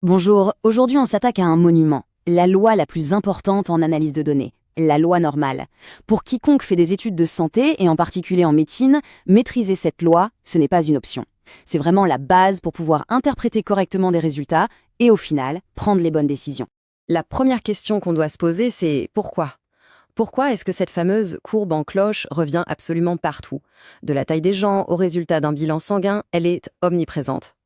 Bonjour, aujourd'hui on s'attaque à un monument, la loi la plus importante en analyse de données, la loi normale. Pour quiconque fait des études de santé, et en particulier en médecine, maîtriser cette loi, ce n'est pas une option. C'est vraiment la base pour pouvoir interpréter correctement des résultats et au final, prendre les bonnes décisions. La première question qu'on doit se poser, c'est pourquoi? Pourquoi est-ce que cette fameuse courbe en cloche revient absolument partout? De la taille des gens au résultat d'un bilan sanguin, elle est omniprésente.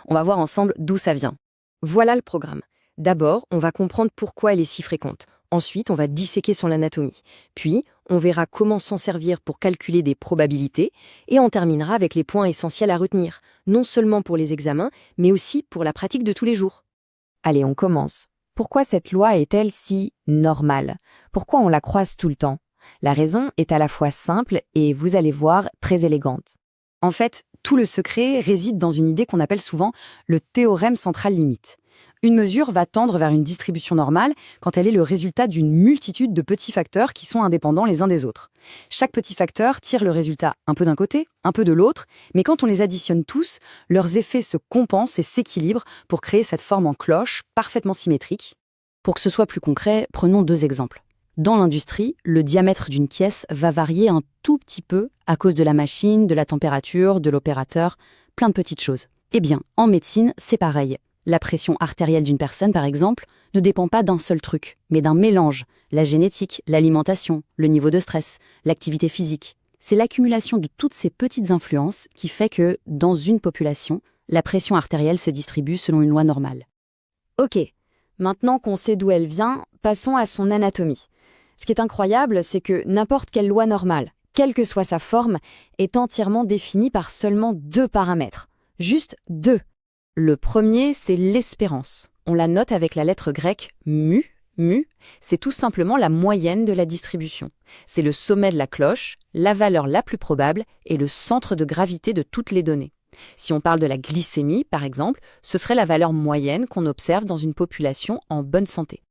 On va voir ensemble d'où ça vient. Voilà le programme. D'abord, on va comprendre pourquoi elle est si fréquente. Ensuite, on va disséquer son anatomie. Puis, on verra comment s'en servir pour calculer des probabilités. Et on terminera avec les points essentiels à retenir, non seulement pour les examens, mais aussi pour la pratique de tous les jours. Allez, on commence. Pourquoi cette loi est-elle si normale? Pourquoi on la croise tout le temps? La raison est à la fois simple et, vous allez voir, très élégante. En fait, tout le secret réside dans une idée qu'on appelle souvent le théorème central limite. Une mesure va tendre vers une distribution normale quand elle est le résultat d'une multitude de petits facteurs qui sont indépendants les uns des autres. Chaque petit facteur tire le résultat un peu d'un côté, un peu de l'autre, mais quand on les additionne tous, leurs effets se compensent et s'équilibrent pour créer cette forme en cloche parfaitement symétrique. Pour que ce soit plus concret, prenons deux exemples. Dans l'industrie, le diamètre d'une pièce va varier un tout petit peu à cause de la machine, de la température, de l'opérateur, plein de petites choses. Eh bien, en médecine, c'est pareil. La pression artérielle d'une personne, par exemple, ne dépend pas d'un seul truc, mais d'un mélange. La génétique, l'alimentation, le niveau de stress, l'activité physique. C'est l'accumulation de toutes ces petites influences qui fait que, dans une population, la pression artérielle se distribue selon une loi normale. Ok, maintenant qu'on sait d'où elle vient, passons à son anatomie. Ce qui est incroyable, c'est que n'importe quelle loi normale, quelle que soit sa forme, est entièrement définie par seulement deux paramètres. Juste deux. Le premier, c'est l'espérance. On la note avec la lettre grecque mu. Mu, c'est tout simplement la moyenne de la distribution. C'est le sommet de la cloche, la valeur la plus probable et le centre de gravité de toutes les données. Si on parle de la glycémie, par exemple, ce serait la valeur moyenne qu'on observe dans une population en bonne santé.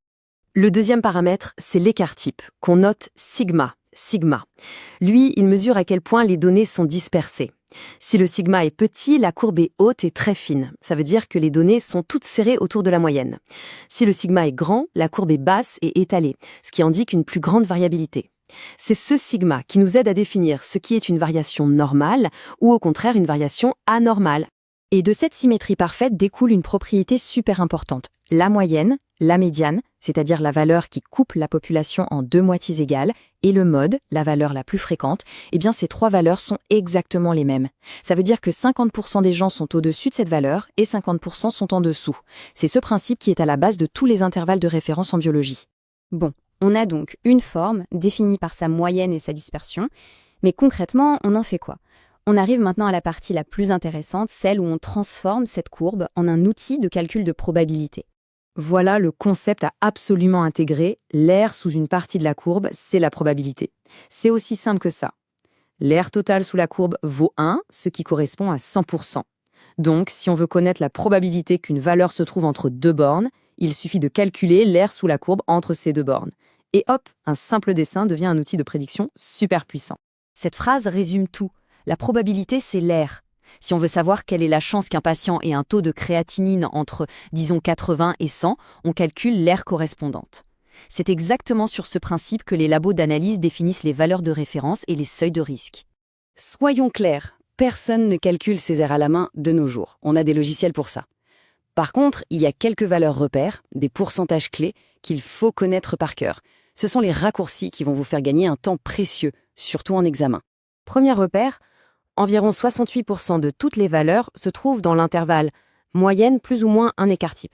Le deuxième paramètre, c'est l'écart-type, qu'on note sigma. Sigma. Lui, il mesure à quel point les données sont dispersées. Si le sigma est petit, la courbe est haute et très fine. Ça veut dire que les données sont toutes serrées autour de la moyenne. Si le sigma est grand, la courbe est basse et étalée, ce qui indique une plus grande variabilité. C'est ce sigma qui nous aide à définir ce qui est une variation normale ou au contraire une variation anormale. Et de cette symétrie parfaite découle une propriété super importante. La moyenne, la médiane, c'est-à-dire la valeur qui coupe la population en deux moitiés égales, et le mode, la valeur la plus fréquente, eh bien ces trois valeurs sont exactement les mêmes. Ça veut dire que 50% des gens sont au-dessus de cette valeur et 50% sont en dessous. C'est ce principe qui est à la base de tous les intervalles de référence en biologie. Bon, on a donc une forme définie par sa moyenne et sa dispersion, mais concrètement, on en fait quoi? On arrive maintenant à la partie la plus intéressante, celle où on transforme cette courbe en un outil de calcul de probabilité. Voilà le concept à absolument intégrer. L'air sous une partie de la courbe, c'est la probabilité. C'est aussi simple que ça. L'air total sous la courbe vaut 1, ce qui correspond à 100%. Donc, si on veut connaître la probabilité qu'une valeur se trouve entre deux bornes, il suffit de calculer l'air sous la courbe entre ces deux bornes. Et hop, un simple dessin devient un outil de prédiction super puissant. Cette phrase résume tout. La probabilité, c'est l'air. Si on veut savoir quelle est la chance qu'un patient ait un taux de créatinine entre, disons, 80 et 100, on calcule l'air correspondante. C'est exactement sur ce principe que les labos d'analyse définissent les valeurs de référence et les seuils de risque. Soyons clairs, personne ne calcule ces airs à la main de nos jours. On a des logiciels pour ça. Par contre, il y a quelques valeurs repères, des pourcentages clés qu'il faut connaître par cœur. Ce sont les raccourcis qui vont vous faire gagner un temps précieux, surtout en examen. Premier repère, environ 68% de toutes les valeurs se trouvent dans l'intervalle moyenne plus ou moins un écart-type.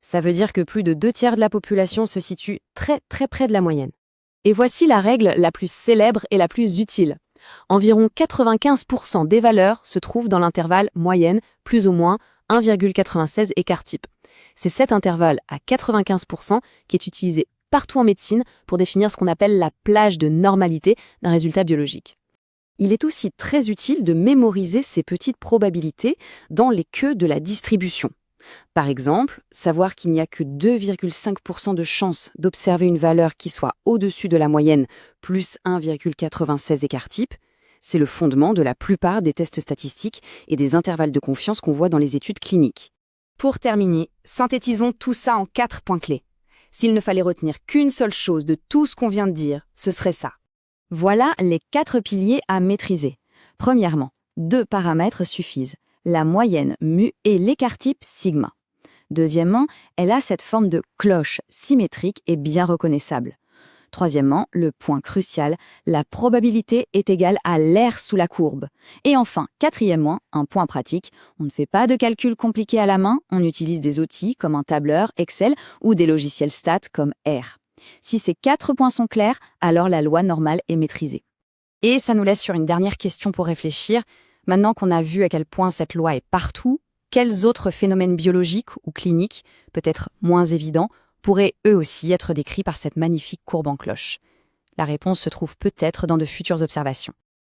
Ça veut dire que plus de 2/3 de la population se situe très très près de la moyenne. Et voici la règle la plus célèbre et la plus utile. Environ 95% des valeurs se trouvent dans l'intervalle moyenne plus ou moins 1,96 écart-type. C'est cet intervalle à 95% qui est utilisé partout en médecine pour définir ce qu'on appelle la plage de normalité d'un résultat biologique. Il est aussi très utile de mémoriser ces petites probabilités dans les queues de la distribution. Par exemple, savoir qu'il n'y a que 2,5% de chances d'observer une valeur qui soit au-dessus de la moyenne plus 1,96 écart-type, c'est le fondement de la plupart des tests statistiques et des intervalles de confiance qu'on voit dans les études cliniques. Pour terminer, synthétisons tout ça en 4 points clés. S'il ne fallait retenir qu'une seule chose de tout ce qu'on vient de dire, ce serait ça. Voilà les 4 piliers à maîtriser. Premièrement, 2 paramètres suffisent, la moyenne mu et l'écart-type sigma. Deuxièmement, elle a cette forme de cloche symétrique et bien reconnaissable. Troisièmement, le point crucial, la probabilité est égale à l'air sous la courbe. Et enfin, quatrièmement, un point pratique, on ne fait pas de calculs compliqués à la main, on utilise des outils comme un tableur, Excel ou des logiciels stats comme R. Si ces 4 points sont clairs, alors la loi normale est maîtrisée. Et ça nous laisse sur une dernière question pour réfléchir. Maintenant qu'on a vu à quel point cette loi est partout, quels autres phénomènes biologiques ou cliniques, peut-être moins évidents, pourraient eux aussi être décrits par cette magnifique courbe en cloche? La réponse se trouve peut-être dans de futures observations.